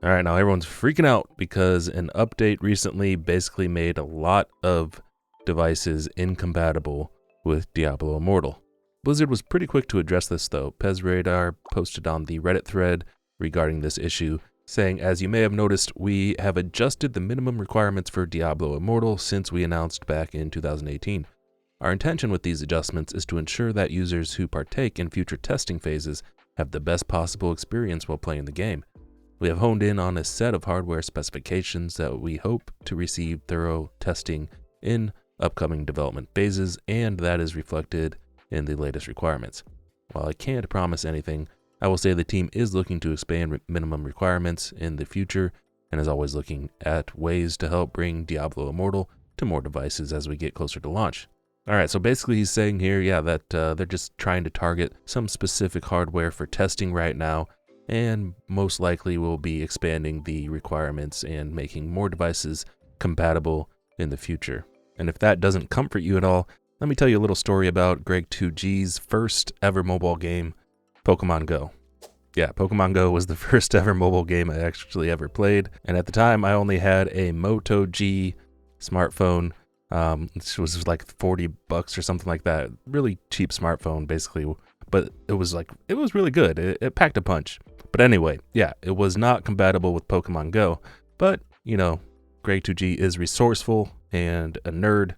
All right, now everyone's freaking out because an update recently basically made a lot of devices incompatible with Diablo Immortal. Blizzard was pretty quick to address this though. PezRadar posted on the Reddit thread regarding this issue, saying, as you may have noticed, we have adjusted the minimum requirements for Diablo Immortal since we announced back in 2018. Our intention with these adjustments is to ensure that users who partake in future testing phases have the best possible experience while playing the game. We have honed in on a set of hardware specifications that we hope to receive thorough testing in upcoming development phases, and that is reflected in the latest requirements. While I can't promise anything, I will say the team is looking to expand minimum requirements in the future and is always looking at ways to help bring Diablo Immortal to more devices as we get closer to launch. Alright, so basically he's saying here, that they're just trying to target some specific hardware for testing right now, and most likely will be expanding the requirements and making more devices compatible in the future. And if that doesn't comfort you at all, let me tell you a little story about Greg2G's first ever mobile game, Pokemon Go. Yeah, Pokemon Go was the first ever mobile game I actually ever played, and at the time I only had a Moto G smartphone, which was like $40 or something like that. Really cheap smartphone, basically, but it was really good. It packed a punch. But anyway, yeah, it was not compatible with Pokemon Go, but, Greg2G is resourceful and a nerd,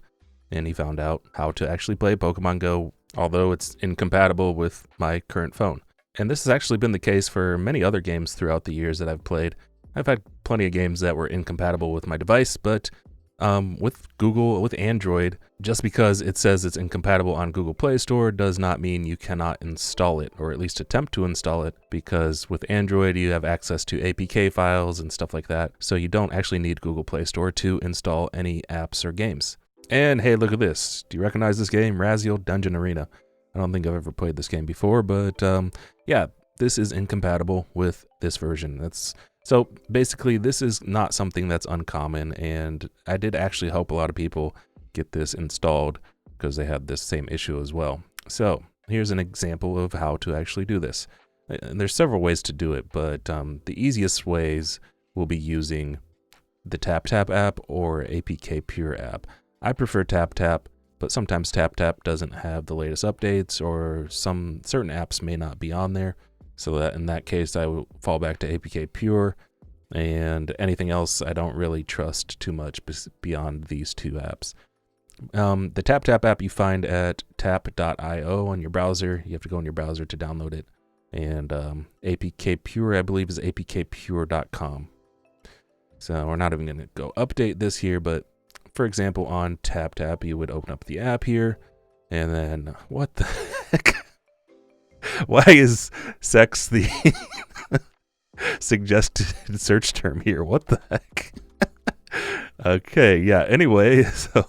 and he found out how to actually play Pokemon Go, although it's incompatible with my current phone. And this has actually been the case for many other games throughout the years that I've played. I've had plenty of games that were incompatible with my device, but with Google, with Android, just because it says it's incompatible on Google Play Store does not mean you cannot install it, or at least attempt to install it, because with Android you have access to APK files and stuff like that, so you don't actually need Google Play Store to install any apps or games. And hey, look at this. Do you recognize this game, Raziel Dungeon Arena? I don't think I've ever played this game before, but yeah, this is incompatible with this version. So basically, this is not something that's uncommon, and I did actually help a lot of people get this installed because they had this same issue as well. So here's an example of how to actually do this. And there's several ways to do it, but the easiest ways will be using the TapTap app or APK Pure app. I prefer TapTap, but sometimes TapTap doesn't have the latest updates, or some certain apps may not be on there. So that in that case, I will fall back to APK Pure, and anything else I don't really trust too much beyond these two apps. The TapTap app you find at tap.io on your browser. You have to go in your browser to download it. And APK Pure, I believe, is apkpure.com. So we're not even going to go update this here, but for example, on TapTap, you would open up the app here, and then what the heck? Why is sex the suggested search term here? What the heck? Okay, yeah, anyway, so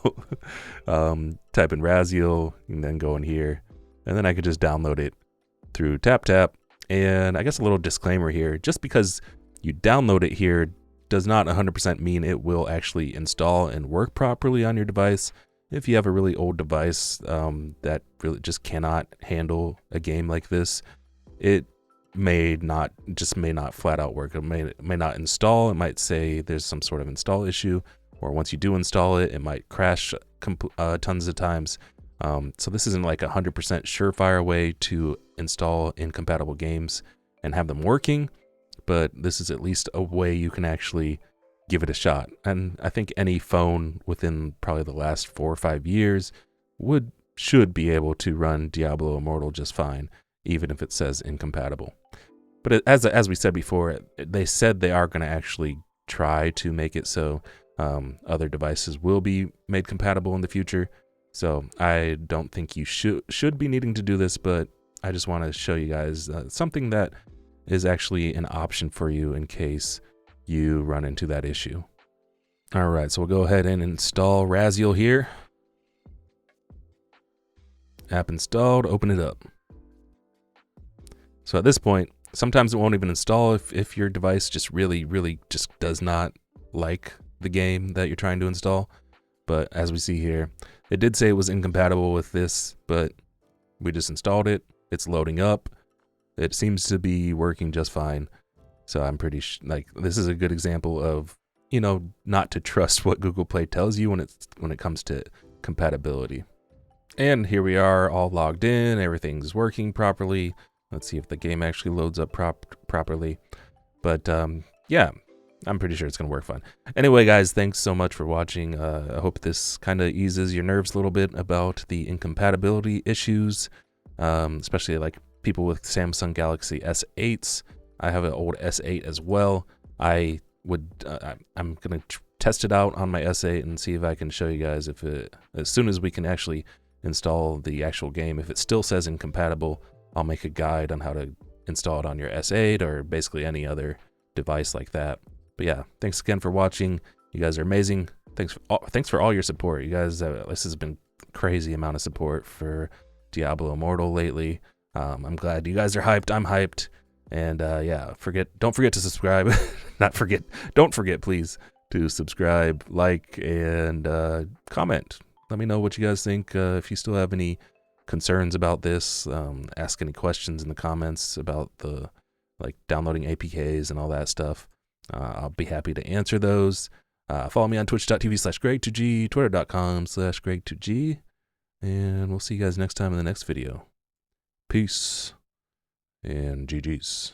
type in Raziel and then go in here, and then I could just download it through TapTap. And I guess a little disclaimer here, just because you download it here does not 100% mean it will actually install and work properly on your device. If you have a really old device that really just cannot handle a game like this, it may not flat out work. It may not install. It might say there's some sort of install issue, or once you do install it, it might crash tons of times. So this isn't like 100% surefire way to install incompatible games and have them working, but this is at least a way you can actually give it a shot. And I think any phone within probably the last 4 or 5 years should be able to run Diablo Immortal just fine, even if it says incompatible. But as we said before, they said they are going to actually try to make it so other devices will be made compatible in the future. So I don't think you should be needing to do this, but I just want to show you guys something that is actually an option for you in case you run into that issue. All right, so we'll go ahead and install Raziel here. App installed, open it up. So at this point, sometimes it won't even install if your device just really just does not like the game that you're trying to install. But as we see here, it did say it was incompatible with this, but we just installed it. It's loading up. It seems to be working just fine. So I'm pretty like this is a good example of, you know, not to trust what Google Play tells you when it comes to compatibility. And here we are, all logged in, everything's working properly. Let's see if the game actually loads up properly. But yeah, I'm pretty sure it's gonna work fine. Anyway, guys, thanks so much for watching. I hope this kind of eases your nerves a little bit about the incompatibility issues, especially like people with Samsung Galaxy S8s. I have an old S8 as well. I'm gonna test it out on my S8 and see if I can show you guys if it, as soon as we can actually install the actual game, if it still says incompatible, I'll make a guide on how to install it on your S8 or basically any other device like that. But yeah, thanks again for watching. You guys are amazing. Thanks for all your support. You guys, this has been crazy amount of support for Diablo Immortal lately. I'm glad you guys are hyped. I'm hyped. And yeah, don't forget to subscribe. Don't forget, please, to subscribe, like, and comment. Let me know what you guys think. If you still have any concerns about this, ask any questions in the comments about the downloading APKs and all that stuff. I'll be happy to answer those. Follow me on twitch.tv/Greg2G, twitter.com/Greg2G, and we'll see you guys next time in the next video. Peace and GG's.